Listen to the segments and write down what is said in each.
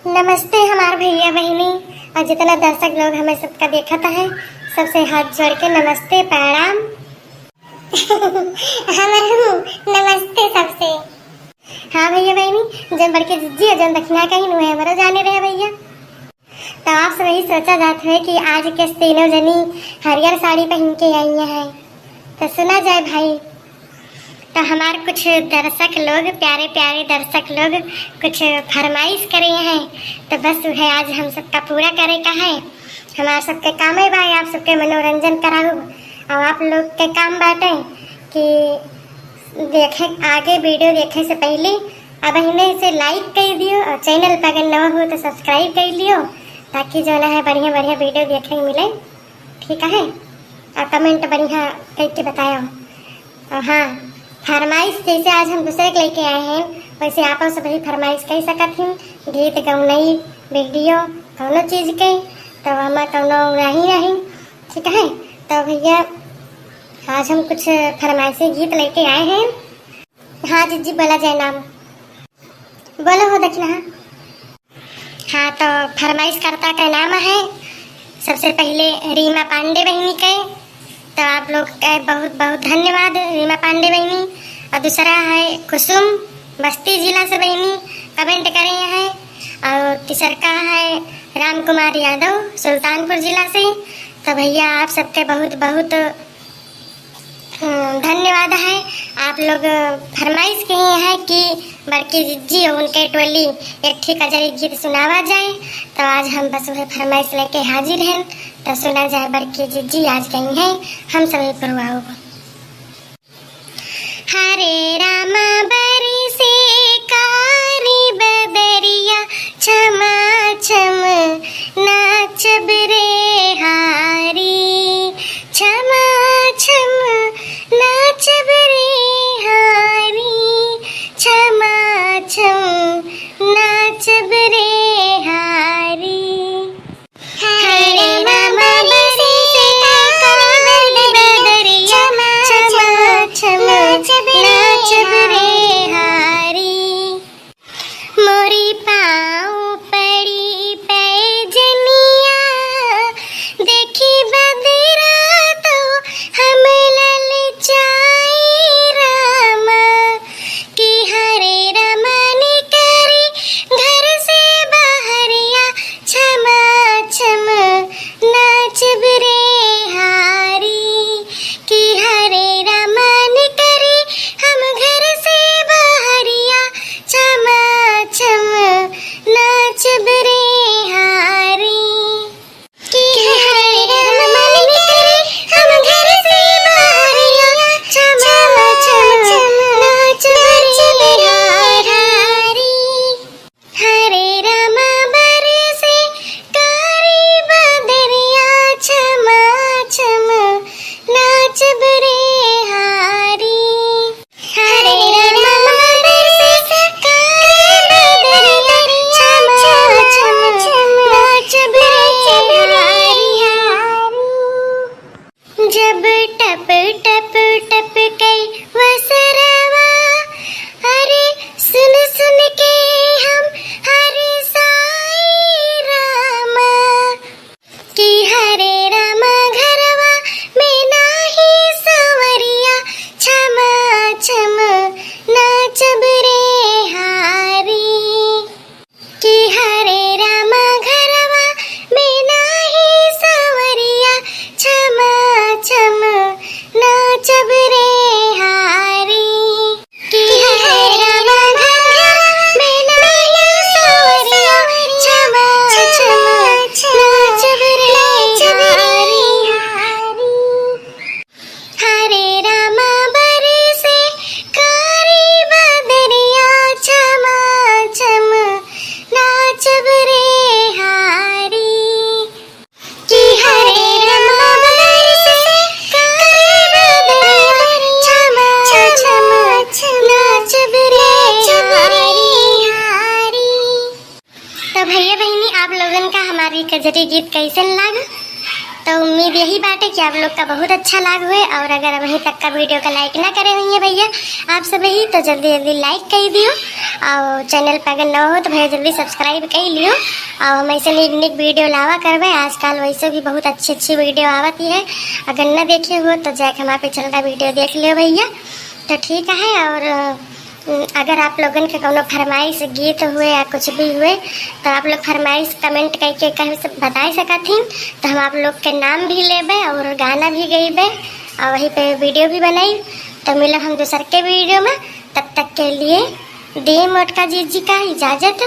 नमस्ते हमारे भैया बहनी और जितना दर्शक लोग हमें सबका देखता है, सबसे हाथ जोड़ के नमस्ते प्रणाम। नमस्ते सबसे। हाँ भैया बहनी, जब बड़के जिज्जी जन दक्षिणा कहीं नुहे हमारा जाने रहे भैया। तो आप सब यही सोचा जाते है कि आज के तीनों जनी हरियर साड़ी पहन के आई हैं, तो सुना जाए भाई। तो हमारे कुछ दर्शक लोग, प्यारे प्यारे दर्शक लोग कुछ फरमाइश करे हैं, तो बस वह आज हम सबका पूरा करे का है। हमारे सबके काम है भाई, आप सबके मनोरंजन कराओ और आप लोग के काम बाटे कि देखें आगे वीडियो देखे से पहले अब इन्हें से लाइक कर दियो और चैनल पर अगर नवा हो तो सब्सक्राइब कर लियो, ताकि जो है बढ़िया बढ़िया वीडियो देखने को मिले। ठीक है, और कमेंट बढ़िया करके बताओ। और हाँ, फरमाइश जैसे आज हम दूसरे के लेके आए हैं, वैसे आप सब भी फरमाइश कर सकत हैं। गीत गौनई वीडियो कौनो चीज़ के तो हमें कौनो नहीं। ठीक है, तो भैया आज हम कुछ फरमाइशी गीत लेके आए हैं। हाँ जी बोला जाए नाम, बोलो हो दक्षिणा। हाँ, तो फरमाइश करता का नाम है सबसे पहले रीमा पांडे बहनी के, तो आप लोग का बहुत बहुत धन्यवाद रीमा पांडे बहनी। और दूसरा है कुसुम बस्ती जिला से बहनी कमेंट करे हैं। और तीसरा का है राम कुमार यादव सुल्तानपुर जिला से। तो भैया आप सबके बहुत बहुत धन्यवाद है। आप लोग फरमाइश किए हैं कि बड़की जिज्जी और उनके टोली एक ठीक अजरी गीत सुनावा जाए, तो आज हम बस वह फरमाइश लेके हाजिर हैं। तो सुना जाए बड़की जिज्जी आज कहीं है, हम सभी परवाओ। हरे रामा बरी से कारी बदरिया छमा छम नाचब रे हारी, छमा छम नाचब रे हारी, छमा छम नाचब रे हारी। हरे रामा बरी से कारी बदरिया छमा छम नाचब रे हारी, मोरी पाँव पड़ी पैजनिया देखी बदरा तो हम ललचाई रामा, कि हरे रमन करी घर से बाहरिया छमा छम नाचब रे हारी, कि हरे रमन करी हम घर से बाहरिया छमा छम नाचब रे हारी, कि हरे रमन करी हम घर से बाहरिया छमा छम नाचब रे हारी। हरे रामा बरसे कारी बदरिया छमा छम नाचब रे हारी, हरे रामा बरसे कारी बदरिया छमा छम नाचब रे हारी। जब टप टप टप कई वसरवा अरे सुन सुन के हम हरे साई रामा, कि हरे रामा घरवा में नाही सवरिया छमा छम नाचब रे हारी, कि हरे रामा घरवा में नाही सवरिया छमा छम नाचब रे हारी, कि हरे रामा घरवा में नाही सवरिया छमा छम नाचब रे हारी। हरे रामा बरसे कारी बदरिया छमा छम नाचब रे हारी, कि हरे रामा बरसे कारी बदरिया छमा छम नाचब रे हारी। तो भैया बहनी आप लोगन का हमारी कजरी गीत कैसे लगा, तो उम्मीद यही बात है कि आप लोग का बहुत अच्छा लाग हुए। और अगर अभी तक का वीडियो का लाइक ना करे हुई है भैया आप सब ही, तो जल्दी जल्दी लाइक कर दियो। और चैनल पर अगर न हो तो भैया जल्दी सब्सक्राइब कर लियो। और हम ऐसे निक निक वीडियो लावा करवे। आजकल वैसे भी बहुत अच्छी अच्छी वीडियो आवती है, अगर न देखे हो तो जाके हमारे पे चलता वीडियो देख लियो भैया। तो ठीक है। और अगर आप लोगन के कोनो फरमाइश गीत हुए या कुछ भी हुए तो आप लोग फरमाइश कमेंट करके कहीं से बता सकथिन, तो हम आप लोग के नाम भी लेबे और गाना भी गईबे और वहीं पे वीडियो भी बनाई। तो मिलो हम दूसर के वीडियो में, तब तक के लिए दी मोटका जी का इजाज़त।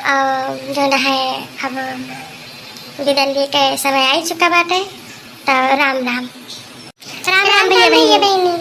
और जो है अब विदा लिए के समय आ चुका बात है। तो राम राम। राम राम भैया बहनी।